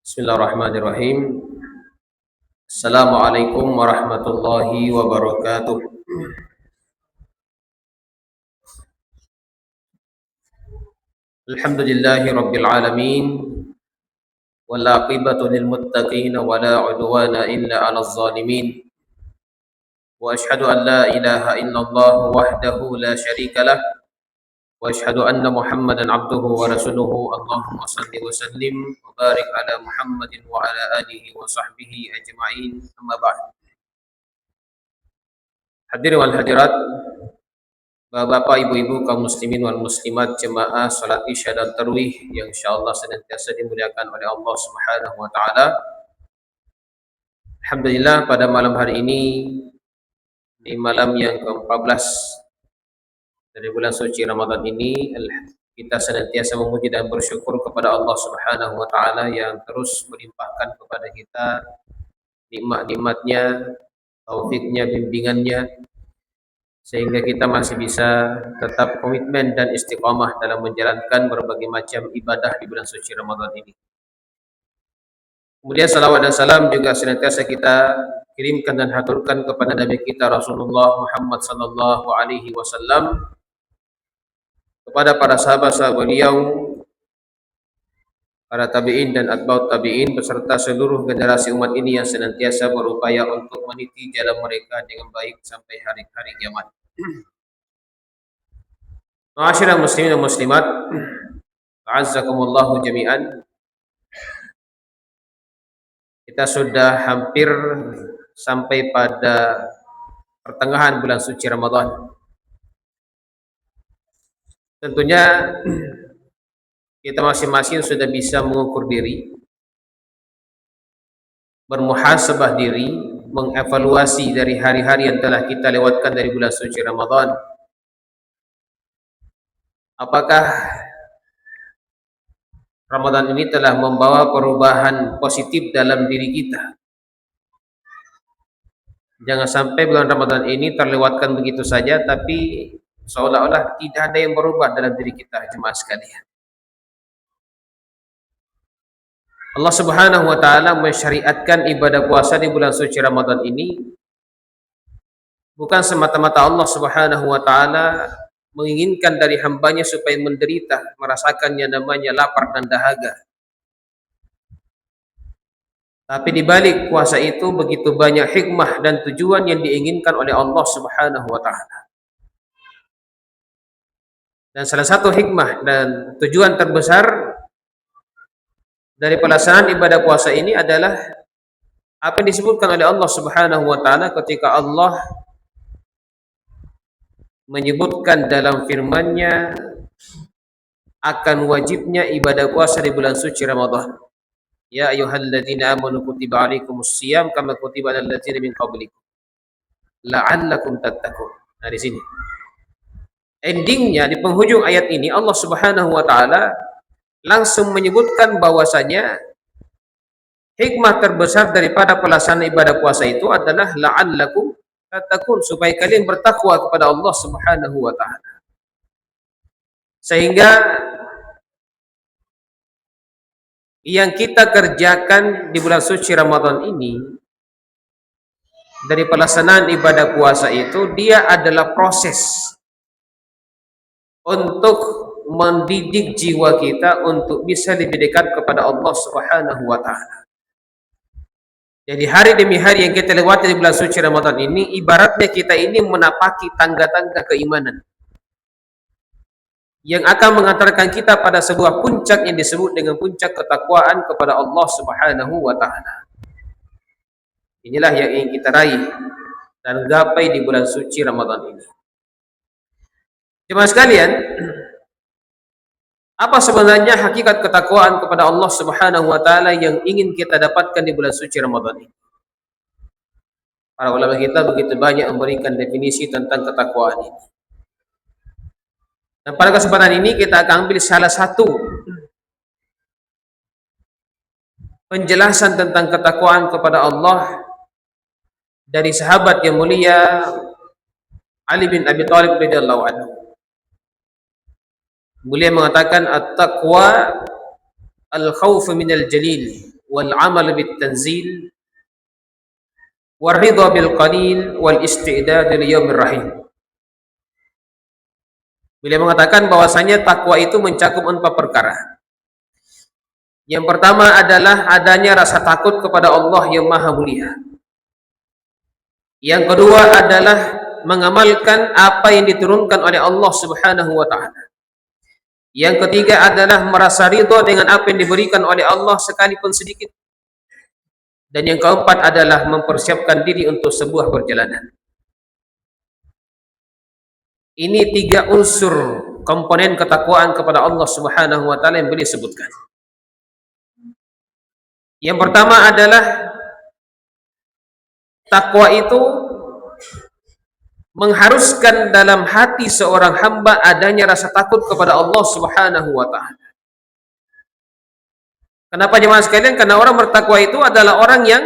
Bismillahirrahmanirrahim. Assalamualaikum warahmatullahi wabarakatuh. Alhamdulillahi rabbil alamin. Wal aqibatu lil muttaqin wa la udwana illa 'alal zalimin. Wa asyhadu an la ilaha illallah wahdahu la syarika lah. Wa asyhadu anna Muhammadan abduhu wa rasuluhu. Allahumma shalli wa sallim wa barik ala Muhammadin wa ala alihi wa sahbihi ajma'in. Amma ba'd. Hadirin wal hadirat, Bapak, Ibu-ibu, kaum muslimin wal muslimat, jemaah salat Isya dan Tarawih yang insyaallah senantiasa dimuliakan oleh Allah Subhanahu wa taala. Alhamdulillah, pada malam hari ini di malam yang ke-14 dari bulan suci Ramadan ini, kita senantiasa memuji dan bersyukur kepada Allah Subhanahu wa taala yang terus melimpahkan kepada kita nikmat-nikmatnya, taufiknya, bimbingannya, sehingga kita masih bisa tetap komitmen dan istiqamah dalam menjalankan berbagai macam ibadah di bulan suci Ramadan ini. Kemudian salawat dan salam juga senantiasa kita kirimkan dan haturkan kepada Nabi kita Rasulullah Muhammad sallallahu alaihi wasallam, kepada para sahabat-sahabat beliau, para tabi'in dan atba'ut tabi'in beserta seluruh generasi umat ini yang senantiasa berupaya untuk meniti jalan mereka dengan baik sampai hari-hari kiamat. Ma'asyiral muslimin dan muslimat, a'azzakumullahu jami'an. Kita sudah hampir sampai pada pertengahan bulan suci Ramadan. Tentunya kita masing-masing sudah bisa mengukur diri, bermuhasabah diri, mengevaluasi dari hari-hari yang telah kita lewatkan dari bulan suci Ramadan. Apakah Ramadan ini telah membawa perubahan positif dalam diri kita? Jangan sampai bulan Ramadan ini terlewatkan begitu saja, tapi seolah-olah tidak ada yang berubah dalam diri kita, jemaah sekalian. Allah Subhanahu wa taala mensyariatkan ibadah puasa di bulan suci Ramadan ini bukan semata-mata Allah Subhanahu wa taala menginginkan dari hambanya supaya menderita, merasakan yang namanya lapar dan dahaga. Tapi di balik puasa itu begitu banyak hikmah dan tujuan yang diinginkan oleh Allah Subhanahu wa taala. Dan salah satu hikmah dan tujuan terbesar dari pelaksanaan ibadah puasa ini adalah apa yang disebutkan oleh Allah Subhanahu wa taala ketika Allah menyebutkan dalam firman-Nya akan wajibnya ibadah puasa di bulan suci Ramadan. Ya ayyuhalladzina amanu kutiba alaikumus shiyam kama kutiba alal ladzina min qablikum la'allakum tattaqun. Nah, di sini endingnya, di penghujung ayat ini Allah Subhanahu wa taala langsung menyebutkan bahwasanya hikmah terbesar daripada pelaksanaan ibadah puasa itu adalah la'allakum tattaqun, supaya kalian bertakwa kepada Allah Subhanahu wa taala. Sehingga yang kita kerjakan di bulan suci Ramadan ini dari pelaksanaan ibadah puasa itu, dia adalah proses untuk mendidik jiwa kita untuk bisa lebih dekat kepada Allah Subhanahu wa taala. Jadi hari demi hari yang kita lewati di bulan suci Ramadan ini ibaratnya kita ini menapaki tangga-tangga keimanan yang akan mengantarkan kita pada sebuah puncak yang disebut dengan puncak ketakwaan kepada Allah Subhanahu wa taala. Inilah yang ingin kita raih dan gapai di bulan suci Ramadan ini. Jemaah sekalian, apa sebenarnya hakikat ketakwaan kepada Allah Subhanahu wa taala yang ingin kita dapatkan di bulan suci Ramadan ini? Para ulama kita begitu banyak memberikan definisi tentang ketakwaan ini. Dan pada kesempatan ini kita akan ambil salah satu penjelasan tentang ketakwaan kepada Allah dari sahabat yang mulia Ali bin Abi Thalib radhiyallahu anhu. Beliau mengatakan at-taqwa al-khawf minal jalil wal amal bit tanzil wal ridha bil qalil wal istidad li yaumir rahim. Beliau mengatakan bahwasanya takwa itu mencakup 4 perkara. Yang pertama adalah adanya rasa takut kepada Allah yang Maha Mulia. Yang kedua adalah mengamalkan apa yang diturunkan oleh Allah Subhanahu wa taala. Yang ketiga adalah merasa ridha dengan apa yang diberikan oleh Allah sekalipun sedikit. Dan yang keempat adalah mempersiapkan diri untuk sebuah perjalanan. Ini 3 unsur komponen ketakwaan kepada Allah Subhanahu wa taala yang beliau sebutkan. Yang pertama adalah takwa itu mengharuskan dalam hati seorang hamba adanya rasa takut kepada Allah Subhanahu wa taala. Kenapa jemaah sekalian? Karena orang bertakwa itu adalah orang yang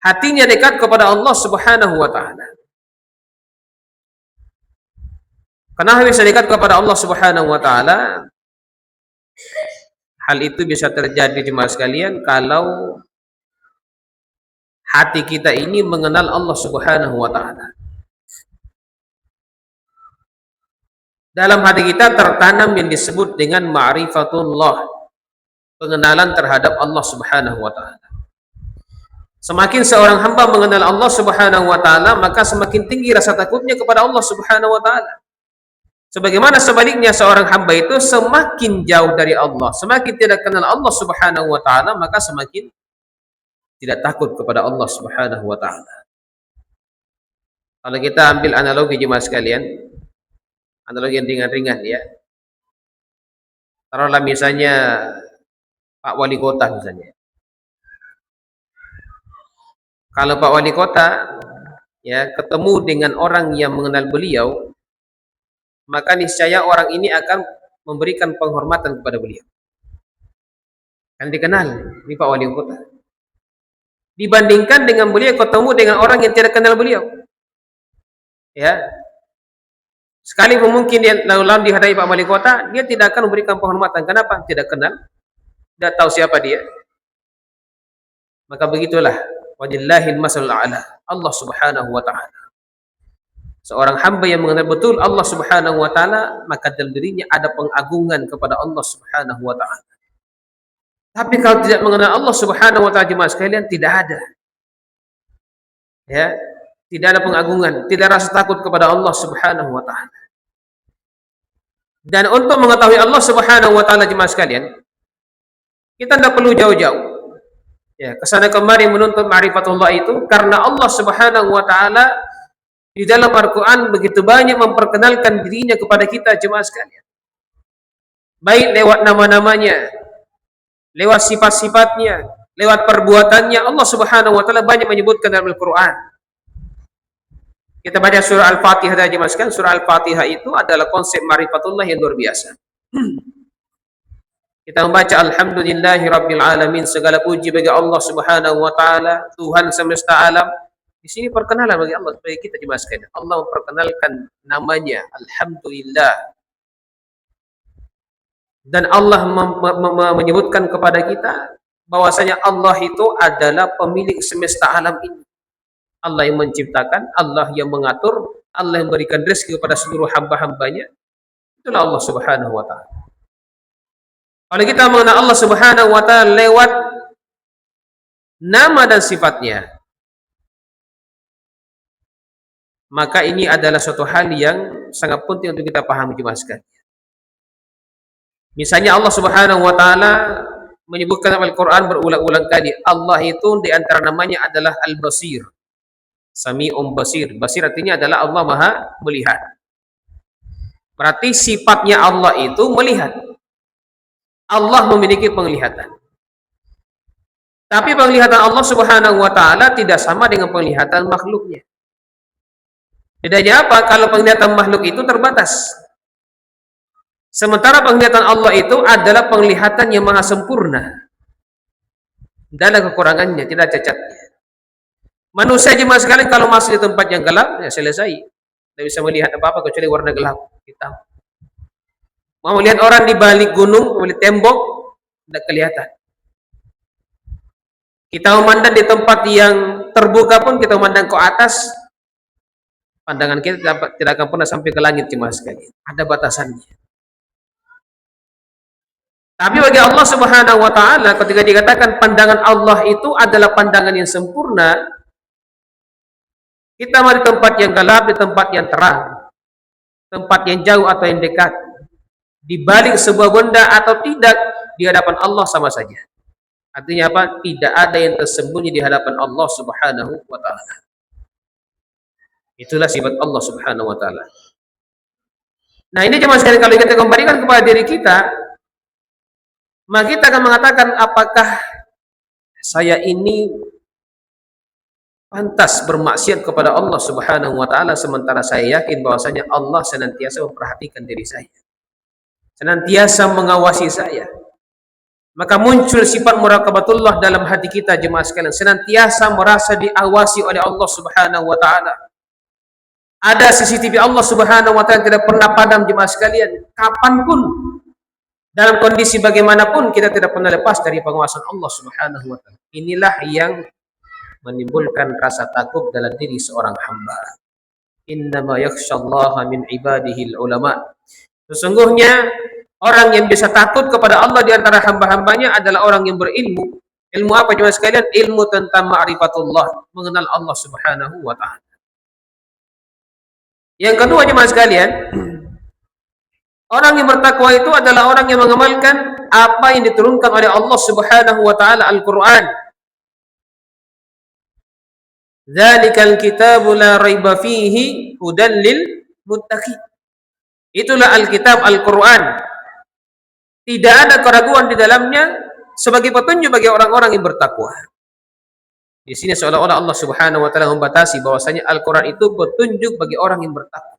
hatinya dekat kepada Allah Subhanahu wa taala. Kenapa bisa dekat kepada Allah Subhanahu wa taala? Hal itu bisa terjadi jemaah sekalian kalau hati kita ini mengenal Allah Subhanahu wa taala. Dalam hati kita tertanam yang disebut dengan ma'rifatullah, pengenalan terhadap Allah Subhanahu wa taala. Semakin seorang hamba mengenal Allah Subhanahu wa taala, maka semakin tinggi rasa takutnya kepada Allah Subhanahu wa taala. Sebagaimana sebaliknya seorang hamba itu semakin jauh dari Allah, semakin tidak kenal Allah Subhanahu wa taala, maka semakin tidak takut kepada Allah Subhanahu wa taala. Kalau kita ambil analogi jemaah sekalian, analogi yang ringan-ringan ya. Taruhlah misalnya Pak Wali Kota misalnya. Kalau Pak Wali Kota ya ketemu dengan orang yang mengenal beliau, maka niscaya orang ini akan memberikan penghormatan kepada beliau. Kan dikenal, ini Pak Wali Kota. Dibandingkan dengan beliau ketemu dengan orang yang tidak kenal beliau. Ya. Sekali mungkin dia lalu dihadapi Pak Wali Kota, dia tidak akan memberikan penghormatan. Kenapa? Tidak kenal. Tidak tahu siapa dia. Maka begitulah. Wajillahil masalul a'la. Allah Subhanahu wa taala. Seorang hamba yang mengenal betul Allah Subhanahu wa taala, maka dalam dirinya ada pengagungan kepada Allah Subhanahu wa taala. Tapi kalau tidak mengenal Allah Subhanahu wa taala jemaah sekalian, tidak ada. Ya, tidak ada pengagungan, tidak rasa takut kepada Allah Subhanahu wa taala. Dan untuk mengetahui Allah Subhanahu wa taala jemaah sekalian, kita tidak perlu jauh-jauh. Ya, kesana kemari menuntut ma'rifatullah itu karena Allah Subhanahu wa taala di dalam Al-Quran begitu banyak memperkenalkan dirinya kepada kita jemaah sekalian. Baik lewat nama-namanya, lewat sifat-sifatnya, lewat perbuatannya, Allah Subhanahu wa taala banyak menyebutkan dalam Al-Quran. Kita baca surah Al-Fatihah saja jemaah sekalian. Surah Al-Fatihah itu adalah konsep ma'rifatullah yang luar biasa. Kita membaca Alhamdulillahi Rabbil Alamin, segala puji bagi Allah Subhanahu wa taala, Tuhan semesta alam. Di sini perkenalan bagi Allah supaya kita jemaah sekalian. Allah memperkenalkan namanya Alhamdulillah. Dan Allah menyebutkan kepada kita bahwasanya Allah itu adalah pemilik semesta alam ini. Allah yang menciptakan, Allah yang mengatur, Allah yang memberikan rezeki kepada seluruh hamba-hambanya. Itulah Allah Subhanahu wa taala. Kalau kita mengenal Allah Subhanahu wa taala lewat nama dan sifatnya, maka ini adalah suatu hal yang sangat penting untuk kita pahami jemaah sekalian. Misalnya Allah Subhanahu wa taala menyebutkan dalam Al-Qur'an berulang-ulang kali, Allah itu di antara namanya adalah Al-Basir. Sami'un Basir. Basir artinya adalah Allah Maha melihat. Berarti sifatnya Allah itu melihat. Allah memiliki penglihatan. Tapi penglihatan Allah Subhanahu wa taala tidak sama dengan penglihatan makhluknya. Bedanya apa? Kalau penglihatan makhluk itu terbatas. Sementara penglihatan Allah itu adalah penglihatan yang maha sempurna. Tidak ada kekurangannya, tidak cacatnya. Manusia jemaah sekalian kalau masuk di tempat yang gelap, ya selesai. Tidak bisa melihat apa-apa kecuali warna gelap, hitam. Mau melihat orang di balik gunung, melihat tembok, tidak kelihatan. Kita memandang di tempat yang terbuka pun, kita memandang ke atas, pandangan kita tidak akan pernah sampai ke langit cuma sekali. Ada batasannya. Tapi bagi Allah Subhanahu wa taala, ketika dikatakan pandangan Allah itu adalah pandangan yang sempurna, kita mau di tempat yang gelap, di tempat yang terang, tempat yang jauh atau yang dekat, di balik sebuah benda atau tidak, di hadapan Allah sama saja. Artinya apa? Tidak ada yang tersembunyi di hadapan Allah Subhanahu wa taala. Itulah sifat Allah Subhanahu wa taala. Nah, ini cuma sekali kalau kita kembalikan kepada diri kita, maka kita akan mengatakan, apakah saya ini pantas bermaksiat kepada Allah Subhanahu wa taala sementara saya yakin bahwasanya Allah senantiasa memperhatikan diri saya, senantiasa mengawasi saya. Maka muncul sifat muraqabatullah dalam hati kita, jemaah sekalian, senantiasa merasa diawasi oleh Allah Subhanahu wa taala. Ada CCTV Allah Subhanahu wa taala tidak pernah padam, jemaah sekalian. Kapanpun, dalam kondisi bagaimanapun, kita tidak pernah lepas dari pengawasan Allah Subhanahu wa taala. Inilah yang menimbulkan rasa takut dalam diri seorang hamba. Innama yakhsyallaha min ibadihil ulama. Sesungguhnya orang yang bisa takut kepada Allah di antara hamba-hambanya adalah orang yang berilmu. Ilmu apa jemaah sekalian? Ilmu tentang ma'rifatullah, mengenal Allah Subhanahu wa taala. Yang kedua jemaah sekalian, orang yang bertakwa itu adalah orang yang mengamalkan apa yang diturunkan oleh Allah Subhanahu wa taala, Al-Qur'an. Dzalikal kitabu la raiba fihi hudan lil muttaqin. Itulah Alkitab Al-Qur'an. Tidak ada keraguan di dalamnya sebagai petunjuk bagi orang-orang yang bertakwa. Di sini seolah-olah Allah Subhanahu wa taala membatasi bahwasanya Al-Qur'an itu petunjuk bagi orang yang bertakwa.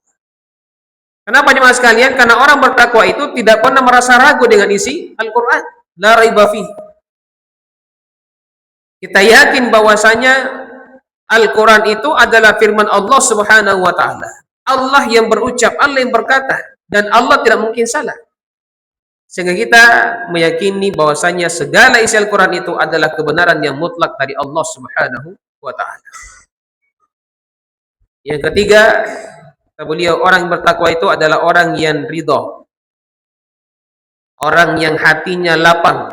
Kenapa jemaah sekalian? Karena orang bertakwa itu tidak pernah merasa ragu dengan isi Al-Qur'an. La raiba fihi. Kita yakin bahwasanya Al-Quran itu adalah firman Allah Subhanahu wa taala. Allah yang berucap, Allah yang berkata, dan Allah tidak mungkin salah. Sehingga kita meyakini bahwasanya segala isi Al-Quran itu adalah kebenaran yang mutlak dari Allah Subhanahu wa taala. Yang ketiga, kata beliau, orang yang bertakwa itu adalah orang yang ridha. Orang yang hatinya lapang,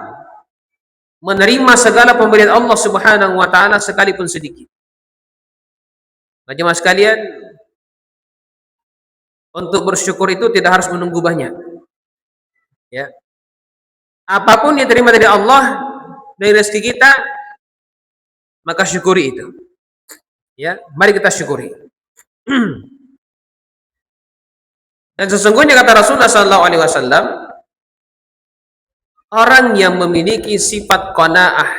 menerima segala pemberian Allah Subhanahu wa taala sekalipun sedikit. Nah, jemaah sekalian, untuk bersyukur itu tidak harus menunggu banyak. Ya. Apapun yang diterima dari Allah, dari rezeki kita, maka syukuri itu. Ya, mari kita syukuri. Dan sesungguhnya kata Rasulullah SAW, orang yang memiliki sifat qanaah,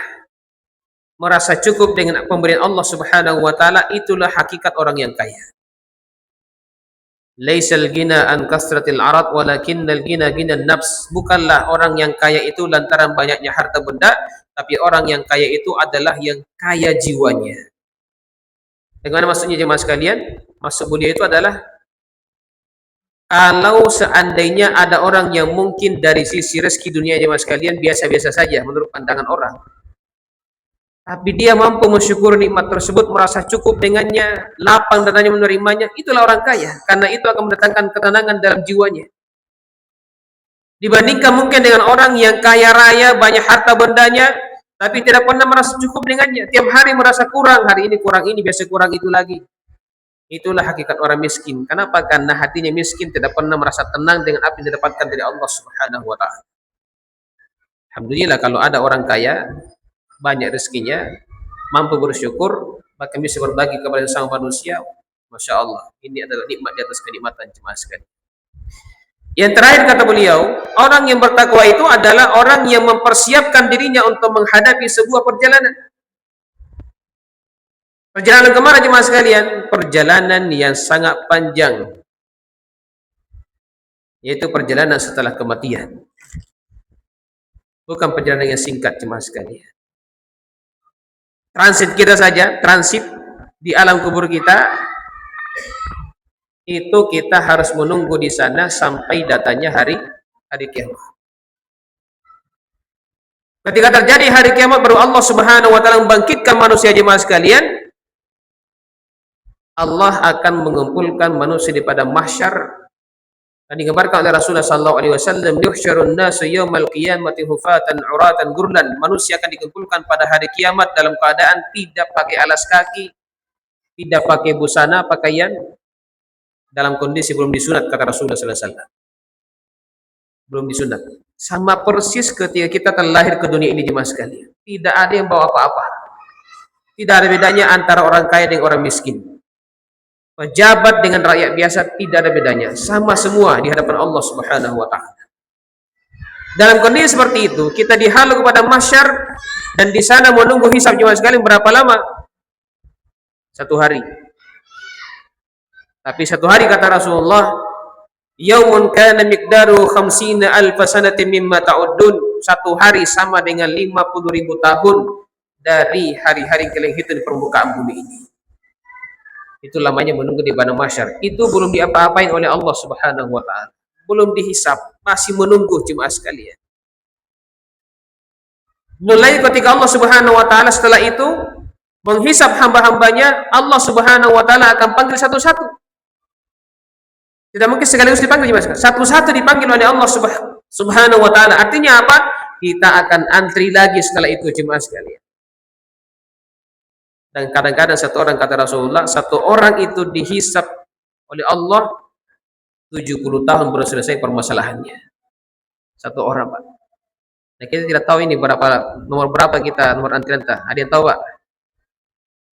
merasa cukup dengan pemberian Allah Subhanahu wa taala, itulah hakikat orang yang kaya. Laisal ghina an kasratil arad walakinnal ghina ghinan nafs. Bukanlah orang yang kaya itu lantaran banyaknya harta benda, tapi orang yang kaya itu adalah yang kaya jiwanya. Bagaimana maksudnya jemaah sekalian? Maksud beliau itu adalah, kalau seandainya ada orang yang mungkin dari sisi rezeki dunia jemaah sekalian biasa-biasa saja menurut pandangan orang, tapi dia mampu mensyukur nikmat tersebut, merasa cukup dengannya, lapang dadanya menerimanya, itulah orang kaya. Karena itu akan mendatangkan ketenangan dalam jiwanya. Dibandingkan mungkin dengan orang yang kaya raya, banyak harta bendanya, tapi tidak pernah merasa cukup dengannya. Tiap hari merasa kurang, hari ini kurang ini, biasa kurang itu lagi. Itulah hakikat orang miskin. Kenapa? Karena hatinya miskin, tidak pernah merasa tenang dengan apa yang didapatkan dari Allah Subhanahu wa taala. Alhamdulillah kalau ada orang kaya, banyak rezekinya, mampu bersyukur, bahkan bisa berbagi kepada sesama manusia. Masya Allah, ini adalah nikmat di atas kenikmatan jemaah sekalian. Yang terakhir kata beliau, orang yang bertakwa itu adalah orang yang mempersiapkan dirinya untuk menghadapi sebuah perjalanan. Perjalanan kemana jemaah sekalian? Perjalanan yang sangat panjang, yaitu perjalanan setelah kematian. Bukan perjalanan yang singkat jemaah sekalian. Transit kita saja, transit di alam kubur kita, itu kita harus menunggu di sana sampai datanya hari kiamat. Ketika terjadi hari kiamat baru Allah Subhanahu wa taala membangkitkan manusia jemaah sekalian. Allah akan mengumpulkan manusia di pada mahsyar dan digambarkan oleh Rasulullah sallallahu alaihi wasallam, yuhsyarun nasu yaumal qiyamati hufatan uratan gurlan. Manusia akan dikumpulkan pada hari kiamat dalam keadaan tidak pakai alas kaki, tidak pakai busana, pakaian, dalam kondisi belum disunat, kata Rasulullah sallallahu alaihi wasallam. Belum disunat. Sama persis ketika kita terlahir ke dunia ini jemaah sekalian. Tidak ada yang bawa apa-apa. Tidak ada bedanya antara orang kaya dengan orang miskin. Pejabat dengan rakyat biasa tidak ada bedanya, sama semua di hadapan Allah Subhanahu wa taala. Dalam kondisi seperti itu, kita dihalau kepada mahsyar dan di sana menunggu hisab jemaah sekalian berapa lama? 1 hari. Tapi 1 hari kata Rasulullah, yaumun kana miqdaru 50 alf sanatin mimma ta'uddun. 1 hari sama dengan 50.000 tahun dari hari-hari kalian hitung di permukaan bumi ini. Itu lamanya menunggu di padang mahsyar. Itu belum diapa-apain oleh Allah Subhanahu wa taala. Belum dihisab, masih menunggu jemaah sekalian. Mulai ketika Allah Subhanahu wa taala setelah itu menghisab hamba-hambanya, Allah Subhanahu wa taala akan panggil satu-satu. Tidak mungkin sekaligus dipanggil jemaah sekalian. Satu-satu dipanggil oleh Allah Subhanahu wa taala. Artinya apa? Kita akan antri lagi setelah itu jemaah sekalian. Dan kadang-kadang satu orang, kata Rasulullah, satu orang itu dihisab oleh Allah 70 tahun baru selesai permasalahannya. Satu orang, Pak. Nah, kita tidak tahu ini nomor berapa kita, nomor antrian tak. Ada yang tahu, Pak?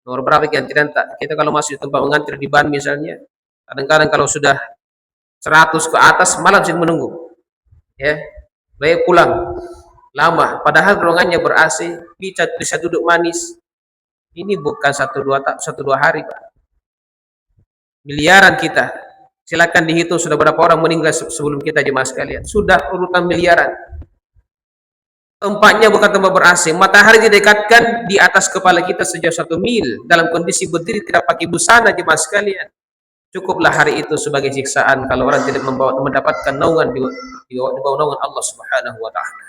Nomor berapa kita antrian tak? Kita kalau masuk di tempat mengantri di ban misalnya, kadang-kadang kalau sudah 100 ke atas malam sih menunggu. Ya. Baik pulang. Lama, padahal ruangannya ber-AC, bisa duduk manis. Ini bukan 1-2 hari, Pak. Miliaran kita. Silakan dihitung sudah berapa orang meninggal sebelum kita jemaah sekalian. Sudah urutan miliaran. Tempatnya bukan tempat ber-AC. Matahari didekatkan di atas kepala kita sejauh 1 mil. Dalam kondisi berdiri tidak pakai busana jemaah sekalian. Cukuplah hari itu sebagai siksaan kalau orang tidak mendapatkan naungan di bawah naungan Allah Subhanahu wa taala.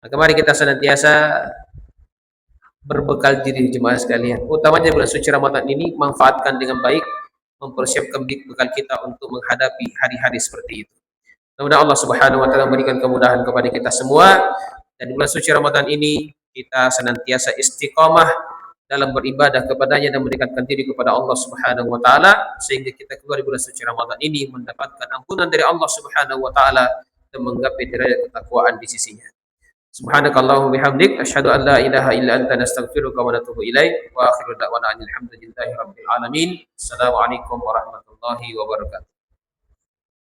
Maka mari kita senantiasa berbekal diri jemaah sekalian, utamanya bulan suci Ramadan ini, manfaatkan dengan baik, mempersiapkan bekal kita untuk menghadapi hari-hari seperti itu. Mudah-mudahan Allah Subhanahu wa taala memberikan kemudahan kepada kita semua, dan bulan suci Ramadan ini kita senantiasa istiqamah dalam beribadah kepadanya dan mendekatkan diri kepada Allah Subhanahu wa taala, sehingga kita keluar di bulan suci Ramadan ini mendapatkan ampunan dari Allah Subhanahu wa taala dan menggapai derajat ketakwaan di sisinya. Subhanakallahumma bihamdik asyhadu an la ilaha illa anta nastaghfiruka wa natubu ilaik wa akhiru da'wana alhamdulillahi rabbil alamin. Assalamualaikum warahmatullahi wabarakatuh.